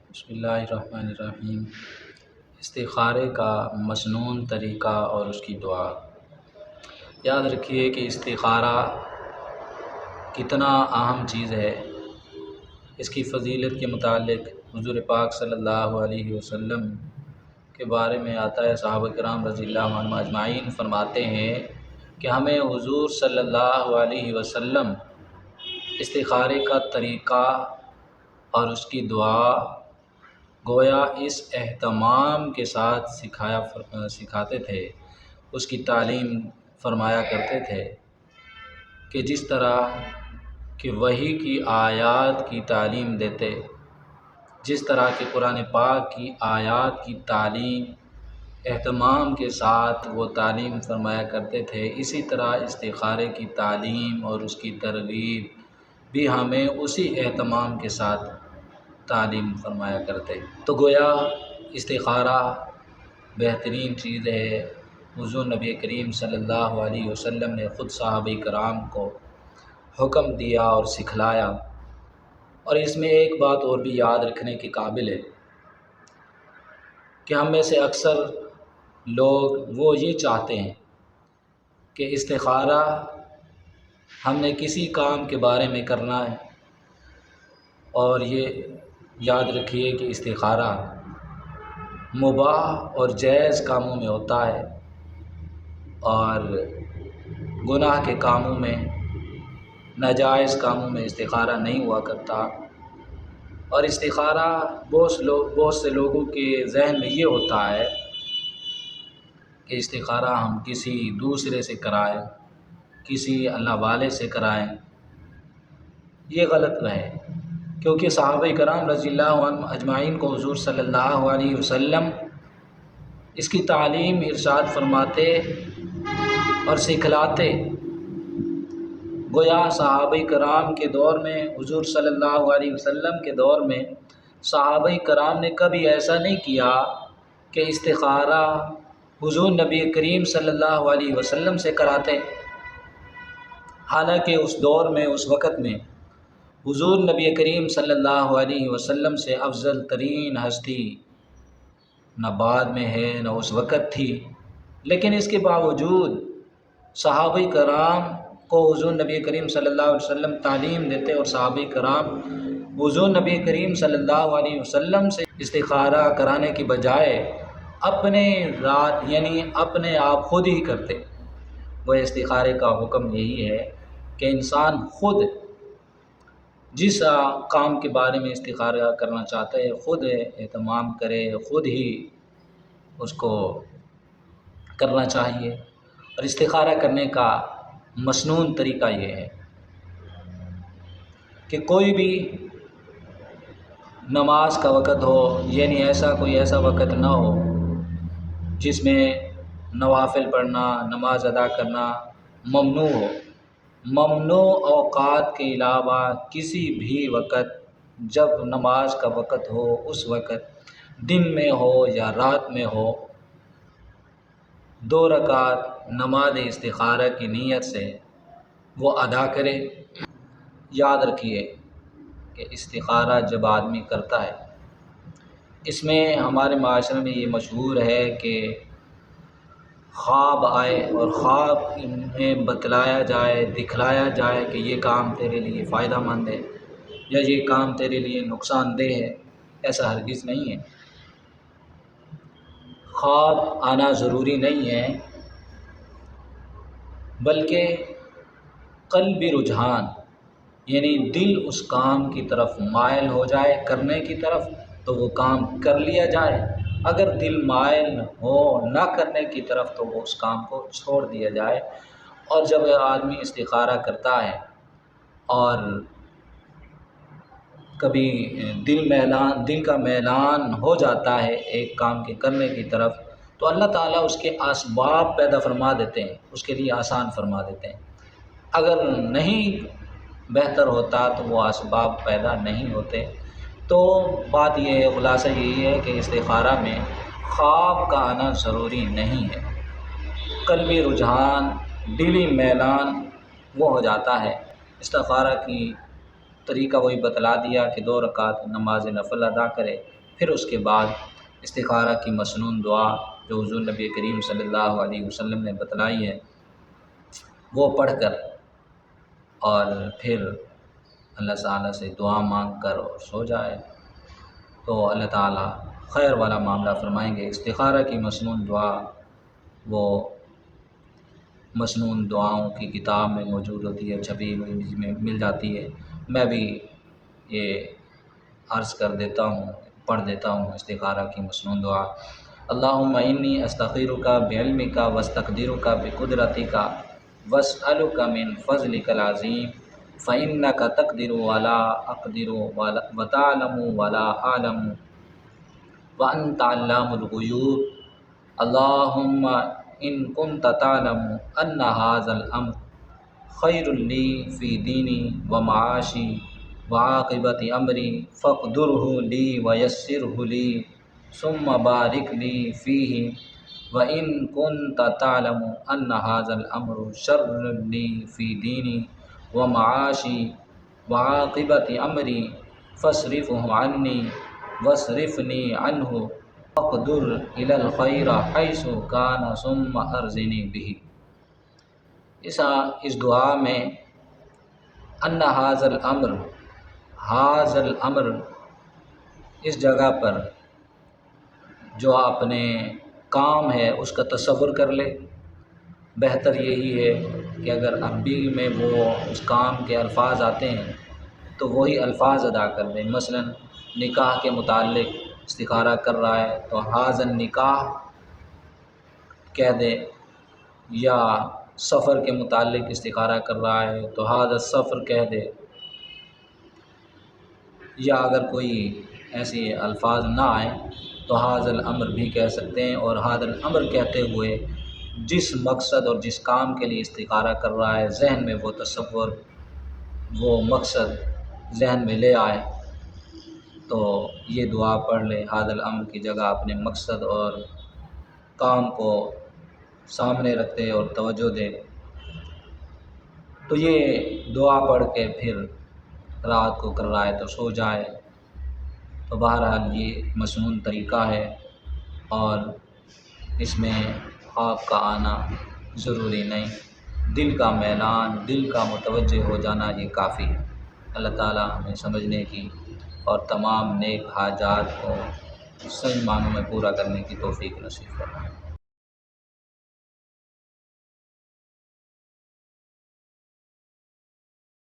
بسم اللہ الرحمن الرحیم۔ استخارے کا مسنون طریقہ اور اس کی دعا۔ یاد رکھیے کہ استخارہ کتنا اہم چیز ہے۔ اس کی فضیلت کے متعلق حضور پاک صلی اللہ علیہ وسلم کے بارے میں آتا ہے، صحابہ کرام رضی اللہ عنہم اجمعین فرماتے ہیں کہ ہمیں حضور صلی اللہ علیہ وسلم استخارے کا طریقہ اور اس کی دعا گویا اس اہتمام کے ساتھ سکھاتے تھے، اس کی تعلیم فرمایا کرتے تھے کہ جس طرح کہ وحی کی آیات کی تعلیم دیتے، جس طرح کہ قرآن پاک کی آیات کی تعلیم اہتمام کے ساتھ وہ تعلیم فرمایا کرتے تھے، اسی طرح استخارے کی تعلیم اور اس کی ترغیب بھی ہمیں اسی اہتمام کے ساتھ تعلیم فرمایا کرتے۔ تو گویا استخارہ بہترین چیز ہے۔ حضور نبی کریم صلی اللہ علیہ وسلم نے خود صحابہ کرام کو حکم دیا اور سکھلایا، اور اس میں ایک بات اور بھی یاد رکھنے کی قابل ہے کہ ہم میں سے اکثر لوگ وہ یہ چاہتے ہیں کہ استخارہ ہم نے کسی کام کے بارے میں کرنا ہے، اور یہ یاد رکھیے کہ استخارہ مباح اور جائز کاموں میں ہوتا ہے، اور گناہ کے کاموں میں، ناجائز کاموں میں استخارہ نہیں ہوا کرتا۔ اور استخارہ بہت سے لوگوں کے ذہن میں یہ ہوتا ہے کہ استخارہ ہم کسی دوسرے سے کرائیں، کسی اللہ والے سے کرائیں۔ یہ غلط ہے، کیونکہ صحابہ کرام رضی اللہ عنہم اجمعین کو حضور صلی اللہ علیہ وسلم اس کی تعلیم ارشاد فرماتے اور سکھلاتے۔ گویا صحابہ کرام کے دور میں، حضور صلی اللہ علیہ وسلم کے دور میں صحابہ کرام نے کبھی ایسا نہیں کیا کہ استخارہ حضور نبی کریم صلی اللہ علیہ وسلم سے کراتے، حالانکہ اس دور میں، اس وقت میں حضور نبی کریم صلی اللہ علیہ وسلم سے افضل ترین ہستی نہ بعد میں ہے نہ اس وقت تھی، لیکن اس کے باوجود صحابہ کرام کو حضور نبی کریم صلی اللہ علیہ وسلم تعلیم دیتے، اور صحابہ کرام حضور نبی کریم صلی اللہ علیہ وسلم سے استخارہ کرانے کی بجائے اپنے ذات یعنی اپنے آپ خود ہی کرتے۔ وہ استخارے کا حکم یہی ہے کہ انسان خود جس کام کے بارے میں استخارہ کرنا چاہتا ہے خود اہتمام کرے، خود ہی اس کو کرنا چاہیے۔ اور استخارہ کرنے کا مسنون طریقہ یہ ہے کہ کوئی بھی نماز کا وقت ہو، یعنی ایسا وقت نہ ہو جس میں نوافل پڑھنا، نماز ادا کرنا ممنوع ہو۔ ممنوع اوقات کے علاوہ کسی بھی وقت جب نماز کا وقت ہو، اس وقت دن میں ہو یا رات میں ہو، 2 رکعت نماز استخارہ کی نیت سے وہ ادا کرے۔ یاد رکھیے کہ استخارہ جب آدمی کرتا ہے، اس میں ہمارے معاشرے میں یہ مشہور ہے کہ خواب آئے اور خواب میں بتلایا جائے، دکھلایا جائے کہ یہ کام تیرے لیے فائدہ مند ہے یا یہ کام تیرے لیے نقصان دہ ہے۔ ایسا ہرگز نہیں ہے۔ خواب آنا ضروری نہیں ہے، بلکہ قلبی رجحان یعنی دل اس کام کی طرف مائل ہو جائے، کرنے کی طرف، تو وہ کام کر لیا جائے۔ اگر دل مائل ہو نہ کرنے کی طرف تو وہ اس کام کو چھوڑ دیا جائے۔ اور جب آدمی استخارہ کرتا ہے اور کبھی دل کا میلان ہو جاتا ہے ایک کام کے کرنے کی طرف، تو اللہ تعالیٰ اس کے اسباب پیدا فرما دیتے ہیں، اس کے لیے آسان فرما دیتے ہیں۔ اگر نہیں بہتر ہوتا تو وہ اسباب پیدا نہیں ہوتے۔ تو بات یہ ہے، خلاصہ یہی ہے کہ استخارہ میں خواب کا آنا ضروری نہیں ہے۔ قلبی رجحان، دلی میلان وہ ہو جاتا ہے۔ استخارہ کی طریقہ وہی بتلا دیا کہ 2 رکعت نماز نفل ادا کرے، پھر اس کے بعد استخارہ کی مسنون دعا جو حضور نبی کریم صلی اللہ علیہ وسلم نے بتلائی ہے وہ پڑھ کر اور پھر اللہ تعالیٰ سے دعا مانگ کر اور سو جائے تو اللہ تعالیٰ خیر والا معاملہ فرمائیں گے۔ استخارہ کی مسنون دعا وہ مسنون دعاؤں کی کتاب میں موجود ہوتی ہے، چھپی ہوئی میں مل جاتی ہے۔ میں بھی یہ عرض کر دیتا ہوں، پڑھ دیتا ہوں استخارہ کی مسنون دعا۔ اللہم انی استخیرک بعلمک واستقدرک بقدرتک واسألک من فضلک العظیم فإنک تقدر ولا اقدر وتعلم ولا اعلم وانت علام الغیوب۔ اللہم ان کنت تعلم ان ھذا الامر خیر لی فی دینی ومعاشی وعاقبت امری فاقدرہ لی ویسرہ لی ثم بارک لی فیہ وَإِن كُنْتَ تَعْلَمُ أَنَّ هَذَا الْأَمْرُ شَرٌّ لِّي فِي دِينِي وَمَعَاشِي وَعَاقِبَةِ أَمْرِي فَاصْرِفْهُ عَنِّي وَاصْرِفْنِي عَنْهُ وَاقْدُرْ إِلَى الْخَيْرِ حَيْثُ كَانَ ثُمَّ أَرْزِقْنِي بِهِ۔ اس دعا میں ان هذا الامر اس جگہ پر جو اپنے کام ہے اس کا تصور کر لے۔ بہتر یہی ہے کہ اگر عربی میں وہ اس کام کے الفاظ آتے ہیں تو وہی الفاظ ادا کر دیں۔ مثلا نکاح کے متعلق استخارہ کر رہا ہے تو ھذا النکاح کہہ دے، یا سفر کے متعلق استخارہ کر رہا ہے تو ھذا السفر کہہ دے، یا اگر کوئی ایسے الفاظ نہ آئیں تو ھذا الامر بھی کہہ سکتے ہیں، اور ھذا الامر کہتے ہوئے جس مقصد اور جس کام کے لیے استخارہ کر رہا ہے ذہن میں وہ تصور، وہ مقصد ذہن میں لے آئے تو یہ دعا پڑھ لے۔ ھذا الامر کی جگہ اپنے مقصد اور کام کو سامنے رکھتے اور توجہ دے تو یہ دعا پڑھ کے پھر رات کو کر رہا ہے تو سو جائے۔ تو بہرحال یہ مسنون طریقہ ہے اور اس میں خواب کا آنا ضروری نہیں، دل کا میلان، دل کا متوجہ ہو جانا یہ کافی ہے۔ اللہ تعالیٰ ہمیں سمجھنے کی اور تمام نیک حاجات کو صحیح معنوں میں پورا کرنے کی توفیق نصیب فرمائے۔